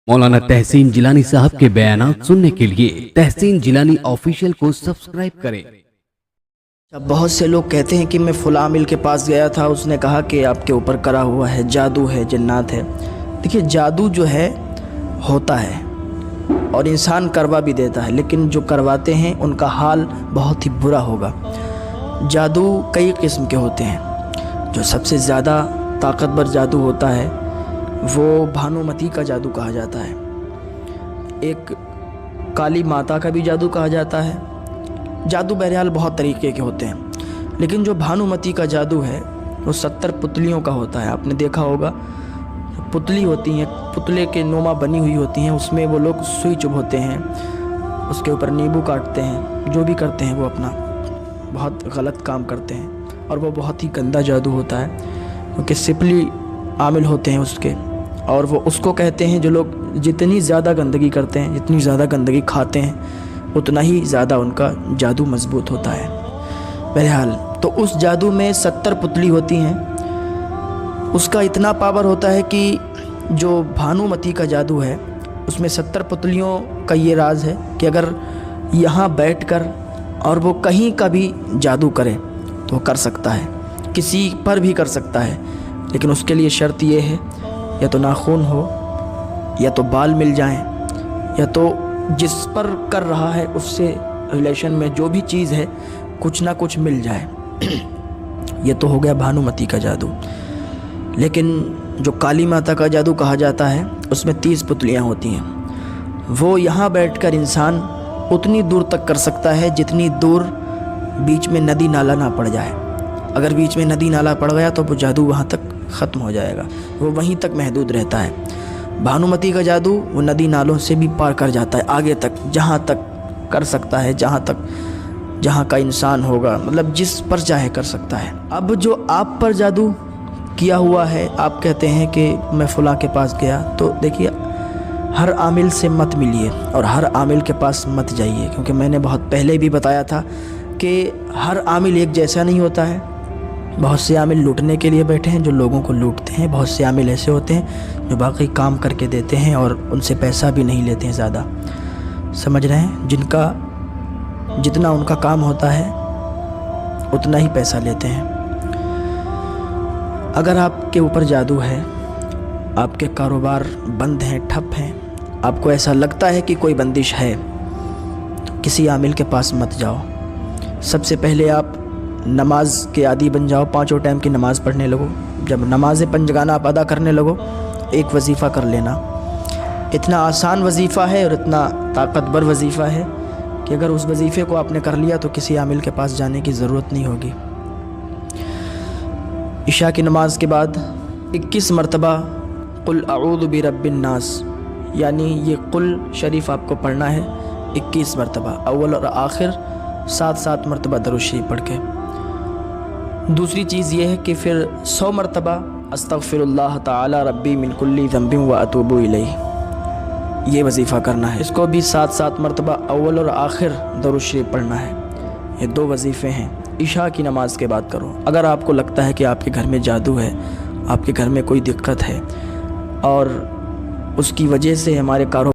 मौलाना तहसीन जिलानी साहब के बयानात सुनने के लिए तहसीन जिलानी ऑफिशियल को सब्सक्राइब करें। अब बहुत से लोग कहते हैं कि मैं फ़लाँ आमिल के पास गया था, उसने कहा कि आपके ऊपर करा हुआ है, जादू है, जन्नात है। देखिए, जादू जो है होता है और इंसान करवा भी देता है, लेकिन जो करवाते हैं उनका हाल बहुत ही बुरा होगा। जादू कई किस्म के होते हैं। जो सबसे ज़्यादा ताकतवर जादू होता है वो भानुमती का जादू कहा जाता है। एक काली माता का भी जादू कहा जाता है। जादू बहरहाल बहुत तरीके के होते हैं, लेकिन जो भानुमती का जादू है वो 70 पुतलियों का होता है। आपने देखा होगा, पुतली होती हैं, पुतले के नुमा बनी हुई होती हैं, उसमें वो लोग सुई चुभोते हैं, उसके ऊपर नींबू काटते हैं, जो भी करते हैं वो अपना बहुत गलत काम करते हैं और वो बहुत ही गंदा जादू होता है, क्योंकि सिपली आमिल होते हैं उसके। और वो उसको कहते हैं जो लोग जितनी ज़्यादा गंदगी करते हैं, जितनी ज़्यादा गंदगी खाते हैं, उतना ही ज़्यादा उनका जादू मजबूत होता है। बहरहाल तो उस जादू में 70 पुतली होती हैं। उसका इतना पावर होता है कि जो भानुमती का जादू है उसमें 70 पुतलियों का ये राज है कि अगर यहाँ बैठकर और वो कहीं का भी जादू करे तो वो कर सकता है, किसी पर भी कर सकता है। लेकिन उसके लिए शर्त ये है, या तो नाखून हो, या तो बाल मिल जाएं, या तो जिस पर कर रहा है उससे रिलेशन में जो भी चीज़ है कुछ ना कुछ मिल जाए। ये तो हो गया भानुमती का जादू। लेकिन जो काली माता का जादू कहा जाता है उसमें 30 पुतलियाँ होती हैं। वो यहाँ बैठकर इंसान उतनी दूर तक कर सकता है जितनी दूर बीच में नदी नाला ना पड़ जाए। अगर बीच में नदी नाला पड़ गया तो वो जादू वहाँ तक ख़त्म हो जाएगा, वो वहीं तक महदूद रहता है। भानुमती का जादू वो नदी नालों से भी पार कर जाता है, आगे तक, जहाँ तक कर सकता है, जहाँ का इंसान होगा, मतलब जिस पर चाहे कर सकता है। अब जो आप पर जादू किया हुआ है, आप कहते हैं कि मैं फ़लाँ के पास गया, तो देखिए, हर आमिल से मत मिलिए और हर आमिल के पास मत जाइए, क्योंकि मैंने बहुत पहले भी बताया था कि हर आमिल एक जैसा नहीं होता है। बहुत से आमिल लूटने के लिए बैठे हैं, जो लोगों को लूटते हैं। बहुत से आमिल ऐसे होते हैं जो बाकी काम करके देते हैं और उनसे पैसा भी नहीं लेते हैं ज़्यादा, समझ रहे हैं, जिनका जितना उनका काम होता है उतना ही पैसा लेते हैं। अगर आपके ऊपर जादू है, आपके कारोबार बंद हैं, ठप हैं, आपको ऐसा लगता है कि कोई बंदिश है, तो किसी आमिल के पास मत जाओ। सबसे पहले आप नमाज के आदी बन जाओ, 5 टाइम की नमाज़ पढ़ने लगो। जब नमाज पंजगाना आप अदा करने लगो, एक वजीफ़ा कर लेना। इतना आसान वजीफ़ा है और इतना ताकतवर वजीफ़ा है कि अगर उस वजीफ़े को आपने कर लिया तो किसी आमिल के पास जाने की ज़रूरत नहीं होगी। इशा की नमाज के बाद 21 मरतबा कुल अऊज़ु बिरब्बिन नास, यानी ये कुल शरीफ आपको पढ़ना है 21 मरतबा, अव्वल और आखिर 7-7 मरतबा दरूद शरीफ पढ़ के। दूसरी चीज़ ये है कि फिर 100 मरतबा अस्तग़फिरुल्लाह ताला रब्बी मिन कुल्ली ज़ंबिन व अतूबु इलैहि, ये वजीफ़ा करना है। इसको भी 7-7 मरतबा अव्वल और आखिर दरूद शरीफ पढ़ना है। ये 2 वजीफ़े हैं, इशा की नमाज के बाद करो। अगर आपको लगता है कि आपके घर में जादू है, आपके घर में कोई दिक्कत है और उसकी वजह से हमारे कारोबार